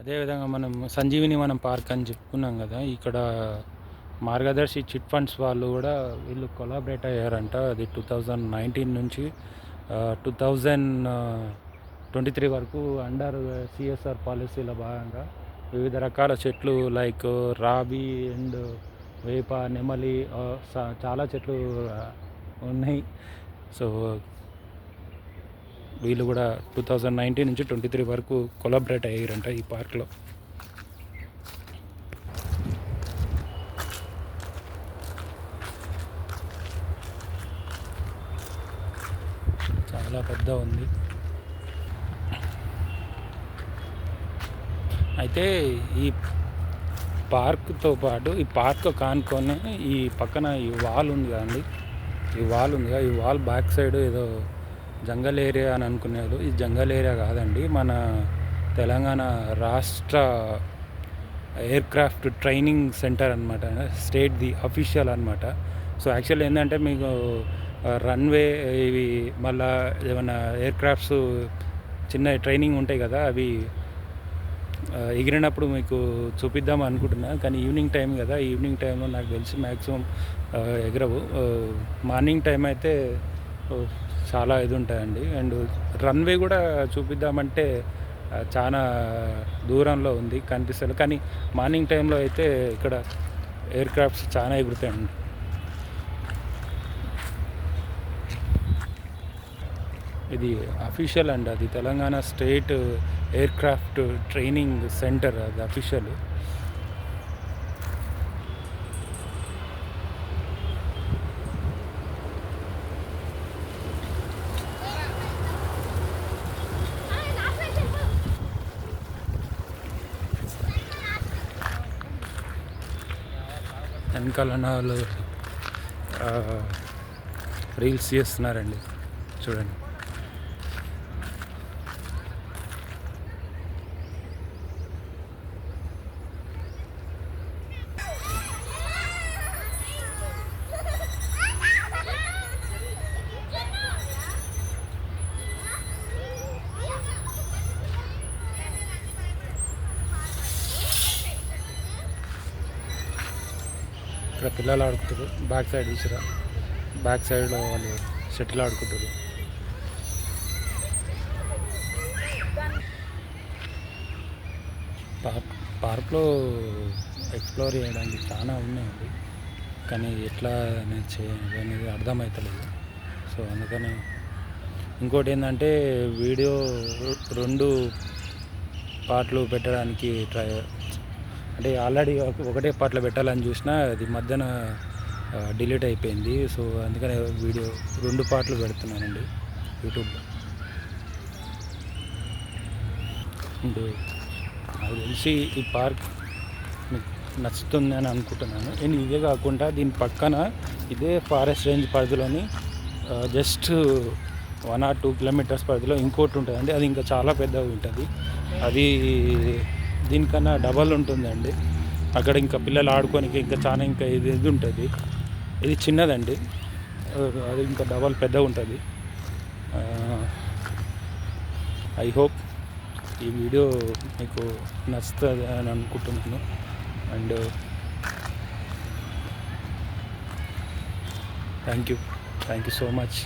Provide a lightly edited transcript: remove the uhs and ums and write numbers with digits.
అదేవిధంగా సంజీవిని పార్క్ అని చెప్పుకున్నాం కదా. ఇక్కడ మార్గదర్శి చిట్ ఫండ్స్ వాళ్ళు కూడా వీళ్ళు కొలాబరేట్ అయ్యారంట. అది 2019 నుంచి 2023 వరకు అండర్ సిఎస్ఆర్ పాలసీలో భాగంగా వివిధ రకాల చెట్లు లైక్ రాబీ అండ్ వేప, నెమలి, చాలా చెట్లు ఉన్నాయి. సో వీళ్ళు కూడా 2019 నుంచి 23 వరకు కొలాబరేట్ అయ్యారంట ఈ పార్క్లో. చాలా పెద్ద ఉంది. అయితే ఈ పార్క్తో పాటు ఈ పార్క్ కానుకొని ఈ పక్కన ఈ వాల్ ఉంది కదండి, ఈ వాల్ బ్యాక్ సైడ్ ఏదో జంగల్ ఏరియా అని అనుకునేది. ఈ జంగల్ ఏరియా కాదండి, మన తెలంగాణ రాష్ట్ర ఎయిర్క్రాఫ్ట్ ట్రైనింగ్ సెంటర్ అనమాట. స్టేట్ది అఫీషియల్ అనమాట. సో యాక్చువల్ ఏంటంటే మీకు రన్వే ఇవి మళ్ళీ ఏమైనా ఎయిర్క్రాఫ్ట్స్ చిన్న ట్రైనింగ్ ఉంటాయి కదా, అవి ఎగిరినప్పుడు మీకు చూపిద్దాం అనుకుంటున్నా. కానీ ఈవినింగ్ టైం కదా, ఈవినింగ్ టైంలో నాకు తెలిసి మ్యాక్సిమం ఎగరవు. మార్నింగ్ టైం అయితే చాలా ఇది ఉంటాయండి. అండ్ రన్వే కూడా చూపిద్దామంటే చాలా దూరంలో ఉంది, కనిపిస్తుంది. కానీ మార్నింగ్ టైంలో అయితే ఇక్కడ ఎయిర్క్రాఫ్ట్స్ చాలా ఎగురుతాయండి. ఇది అఫీషియల్ అండి, అది Telangana state aircraft training centre, అది అఫీషియల్. వెనకాల వాళ్ళు రీల్స్ చేస్తున్నారండి, చూడండి. ఇక్కడ పిల్లలు ఆడుకుంటారు. బ్యాక్ సైడ్ చూసిరా, బ్యాక్ సైడ్లో వాళ్ళు షటిల్ ఆడుకుంటారు. పార్క్లో ఎక్స్ప్లోర్ చేయడానికి చాలా ఉన్నాయండి, కానీ ఎట్లా అనేది అర్థమవుతలేదు. సో అందుకని ఇంకోటి ఏంటంటే వీడియో 2 పార్ట్లు పెట్టడానికి అంటే ఆల్రెడీ ఒకటే పార్ట్లో పెట్టాలని చూసినా అది మధ్యన డిలీట్ అయిపోయింది. సో అందుకని వీడియో 2 పార్ట్లు పెడుతున్నానండి యూట్యూబ్లో. అండ్ నాకు తెలిసి ఈ పార్క్ మీకు నచ్చుతుంది అని అనుకుంటున్నాను. అండ్ ఇదే కాకుండా దీని పక్కన ఇదే ఫారెస్ట్ రేంజ్ పరిధిలోని జస్ట్ 1 or 2 kilometers పరిధిలో ఇంకోటి ఉంటుందండి. అది ఇంకా చాలా పెద్దగా ఉంటుంది. అది దీనికన్నా డబల్ ఉంటుందండి. అక్కడ ఇంకా పిల్లలు ఆడుకోనికి ఇంకా చాలా ఇది ఉంటుంది. ఇది చిన్నదండి, అది ఇంకా డబల్ పెద్దగా ఉంటుంది. ఐ హోప్ ఈ వీడియో మీకు నచ్చుతుంది అని అనుకుంటున్నాను. And thank you so much.